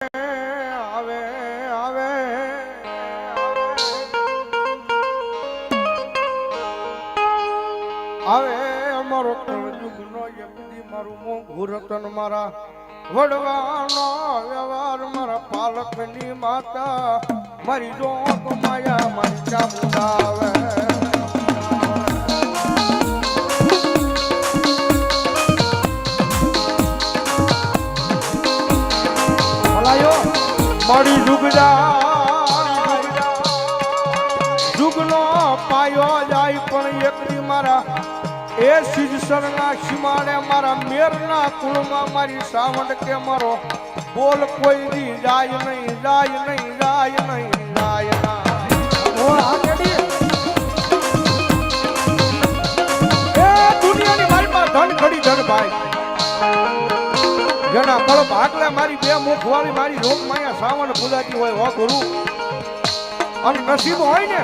આવે આવે આવે અમારો કળજુગનો યકદી મારું મોંઘું રતન મારા વડવાનો વ્યવહાર મારા પાલકની માતા મારી જોગ માયા મારી ચામુંડા આવે મારી જુગનો પાયો જાય પણ એકલી મારા એ સિદ્ધસરના સીમાડે મારા મેરના કુળમાં મારી સાવંડ કે મારો બોલ કોઈ દી જાય નહીં જાય નહીં જાય નહીં જાય ના એ દુનિયાની મારી પાસે ધન ખડી ધન ભાઈ જેના કળ ભાગલે મારી બે મુખ વાળી મારી રોગ માયા સાવણ પૂજાતી હોય હો ગુરુ અને નસીબ હોય ને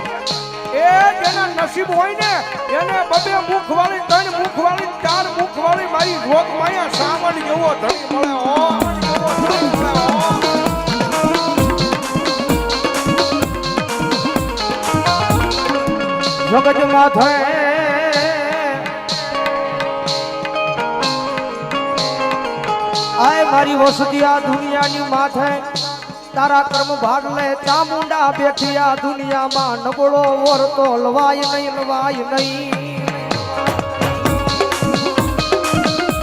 એ જેના નસીબ હોય ને એને બબે મુખ વાળી ત્રણ મુખ વાળી ચાર મુખ વાળી મારી રોગ માયા સાવણ જેવો ધણી મળે હો જગત માથે આય મારી વસતી આ દુનિયાની માથે તારા કર્મ ભાગ લે ચામુંડા બેઠી આ દુનિયામાં નબળો વરતો લવાય નહીં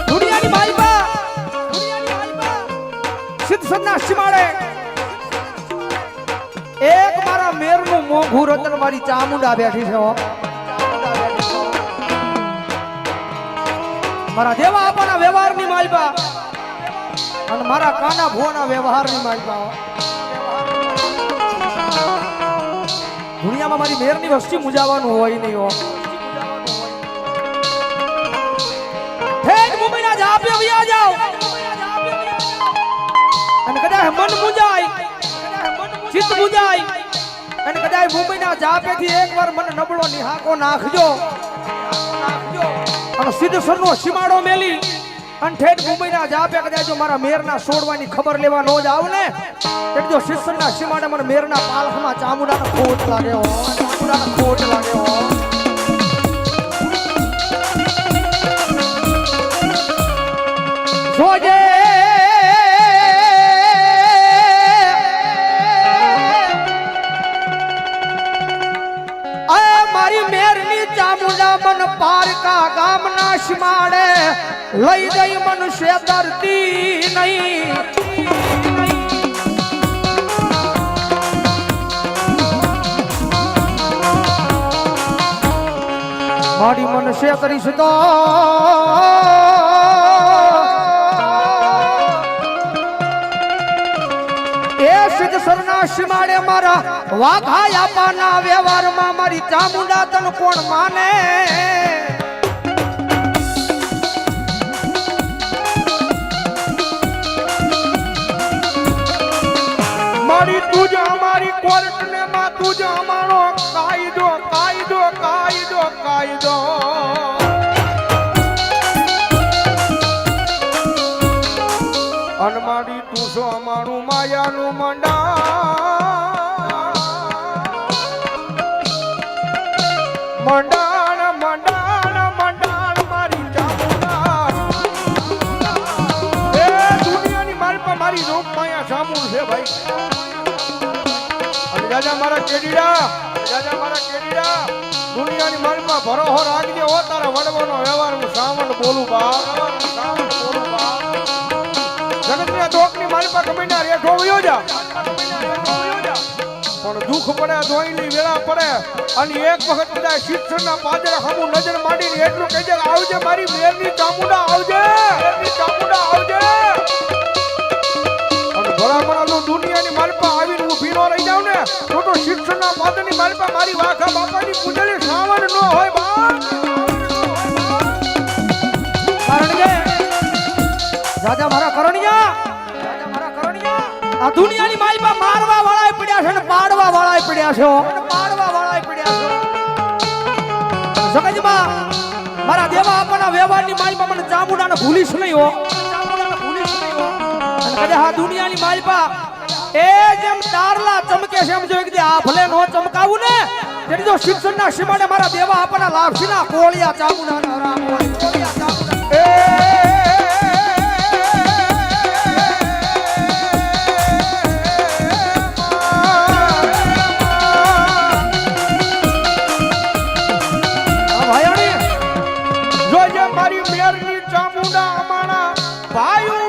દુનિયાની માઈબા સિદ્ધસરના સીમાડે એક મારા મેરનું મોંઘું રતન મારી ચામુંડા બેઠી છે હો મારા દેવા આપવાના વ્યવહારની માઈબા અને મારા કાના ભોના વ્યવહારની માલિકા દુનિયામાં મારી મેરની વસ્તી મુજાવાનું હોય નહીં હો ઠેઠ મુંબઈના જાપે વ્યા જાઓ અને કદાચ મન મુજાય ચિત્ત મુજાય અને કદાચ મુંબઈના જાપેથી એકવાર મને નબળો નિહાકો નાખજો અને સિદ્ધસરનો સીમાડો મેલી અને ઠેઠ મુંબઈના જાપે કદાચ જો મારા મેરના સોડવાની ખબર લેવા નો જ આવ ને એટલે જો સિદ્ધસરના સીમાડે મારા મેરના પાલખમાં ચામુંડાનો ખોટ લાગે હો ચામુંડાનો ખોટ લાગે હો જોજે મારી મેરની ચામુંડા મન પારકા ગામના સીમાડે લઈ ગઈ મનુષ્ય ધરતી નહીં મારી મનુષ્ય કરીશ તો એ સિદ્ધસરના સીમાડે મારા વાઘા આપવાના વ્યવહારમાં મારી ચામુંડા તન કોણ માને મારી તુજ અમારી કોર્ટ ને માં તુજ અમારો કાયદો કાયદો કાયદો કાયદો અનમાડી તુસો અમારું માયાનું મંડા મંડાણ મંડાણ મંડાણ મારી ચામુંડા એ દુનિયાની મારી પર મારી રોગ માયા સામું છે ભાઈ રાજા મારા કેડીડા દુનિયાની માલમાં ભરોહો રાખજે હો તારા વડવાનો વ્યવહાર હું સાવણ બોલું બા જગતના દોકની માલપા કમીના રેઠો વયો જા પણ દુઃખ પડે ધોઈની વેળા પડે અને એક વખત કદાચ શિક્ષણના પાદરા સામું નજર માંડીને એટલું કહેજે આવજે મારી મેરની ચામુંડા આવજે અને ભલામણા દુનિયાની માલપા આવીને હું ભીનો રહી જાઉં ને તો શિક્ષણના પાદરની માલપા મારી વાખા બાપાની પૂજલી સાવણ ન હોય બા કારણ કે રાજા મારા કરણિયા આ દુનિયાની માલપા મારવા વાળાય પડ્યા છે અને પાડવા વાળાય પડ્યા છે જગતમાં મારા દેવા આપવાના વ્યવહારની માલપા મને ચામુંડાને ભૂલીશ નહીં હો અને કદાચ આ દુનિયાની માલપા એ જેમ તારલા ચમકે છે એમ જો એક દી આ ભલે નો ચમકાવું ને તેની જો શિક્ષણના સીમાડે મારા દેવા આપણા લાભસીના કોળિયા ચામુંડાના રામ હોય કોળિયા ચામુંડા મારી મેરની ચામુંડા અમારા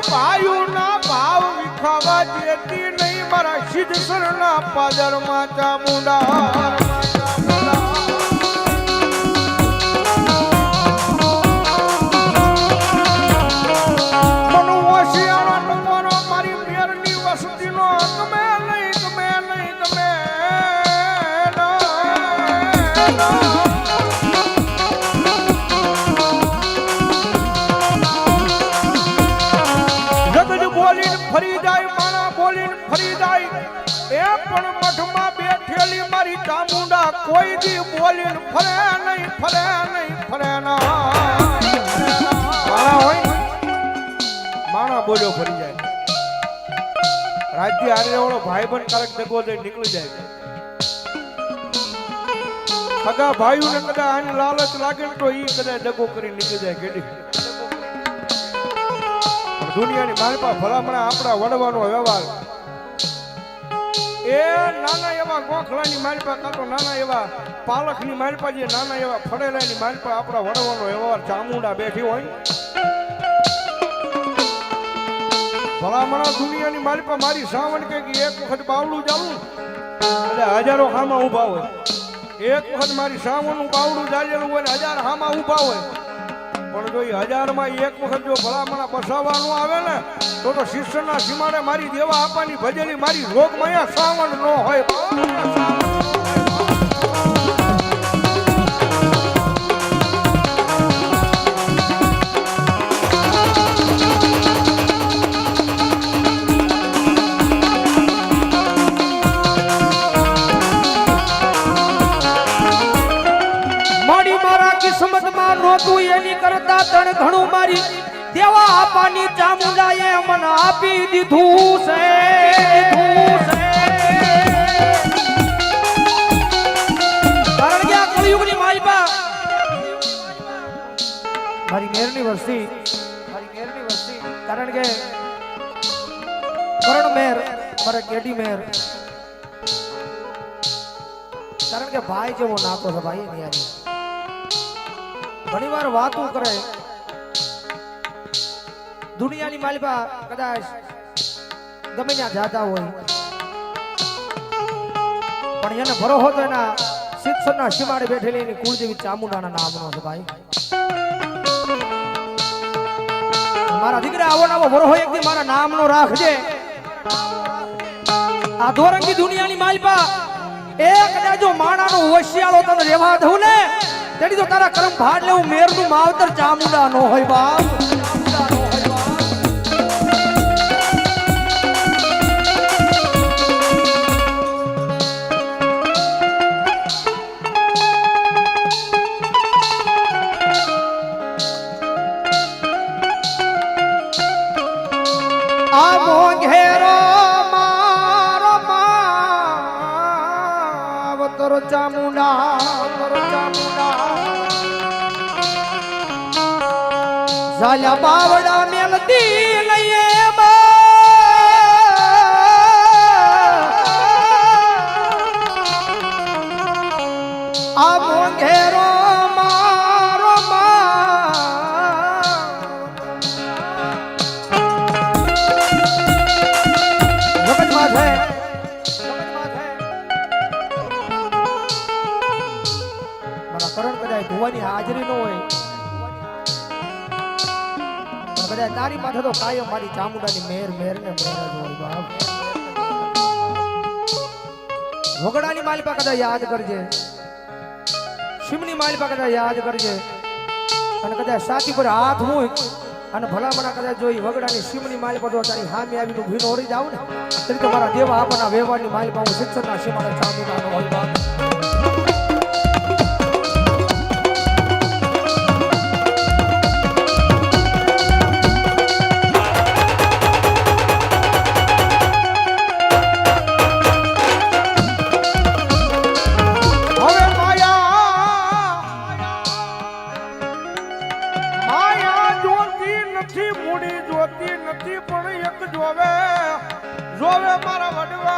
ભાયુ ના ભાવ વિખાવા દેતી નહીં મારા સિદ્ધસરના પાદરમાં ચામુંડા મારી મેરની વસતીનો ગમે નહીં ફરી જાય માણા બોલીને ફરી જાય એ પણ મઠમાં બેઠેલી મારી ચામુંડા કોઈ દી બોલીને ફરે નહીં ના માણા હોય માણા બોલ્યો ફરી જાય રાજ્ય હારે વાળો ભાઈબંધ કારક દગો દઈ નીકળી જાય સગા ભાઈઓને કદાચ આની લાલચ લાગે તો ઈ કદાચ દગો કરી નીકળી જાય કેડી દુનિયાની માલપા ભલામણા આપણા વડવાનો વ્યવહાર એ નાના એવા ગોખલાની માલપા કાં તો નાના એવા પાલકની માલપા જે નાના એવા ફળેલાની માલપા આપણા વડવાનો વ્યવહાર ચામુંડા બેઠી હોય ભલામણા દુનિયાની માલપા મારી સાવણ કે એક વખત બાવડું જાવું એટલે હજારો હામાં ઊભા હોય એક વખત મારી સાવણનું બાવડું જાળેલું હોય ને હજાર હામાં ઊભા હોય પણ જો 1000 માં એક વખત જો ભલામણા બસાવવાનું આવે ને તો શિષ્યના સીમાડે મારી દેવા આપવાની ભજેલી મારી રોગમાં સાવણ ન હોય નોતું એની કરતા તણ ઘણું મારી દેવા આપવાની ચામુંડાએ મને આપી દીધું છે કારણ કે આ કળિયુગની માલપા મારી મેરની વસ્તી કારણ કે કરણ મેર મારા કેડી મેર કારણ કે ભાઈ જેવો નાતો છે ભાઈ એની ઘણી વાર વાતો કરે દુનિયાની માલપા કદાચ ગમે ત્યાં જાતા હોય પણ એને ભરોસો તો એના શિક્ષણના સીમાડે બેઠેલી એની કુળદેવી ચામુંડાના નામનો છે ભાઈ મારા દીકરા આવો નાવો ભરોસો એક દી મારા નામનો રાખજે આ દોરંગી દુનિયાની માલપા એક કદાચ જો માણાનો હોશિયારો તને રહેવા દઉં ને તેડી તો તારા કરમ ભાડ લેવું મેરનું માવતર ચામુંડા નો હોય બાપ આ મોઘેરો મારો માવતર ચામુંડા ઝાલા બાવડા મેલતી લઈએ આ મોઘેરો મારો જગતમાં છે મારા કરણ કદાચ ભુવાની હાજરી ન હોય કદાચ તારી માથે તો કાયમ મારી ચામુંડાની મેર ને મેર જ હોય બાપ વગડાની માલપા કદાચ યાદ કરજે શિમની માલપા કદાચ યાદ કરજે અને કદાચ સાથી પર હાથ મૂક અને ભલામણા કદાચ જોઈ વગડાની શિમની માલપા જો તારી હામી આવી તું ભીનો ઓરી જાવ ને તરી તો મારા દેવા આપના વ્યવહારની માલપા હું શિક્ષણના સીમાડે ચામુંડાનો હોય બાપ જોવે જોવે મારા વડવા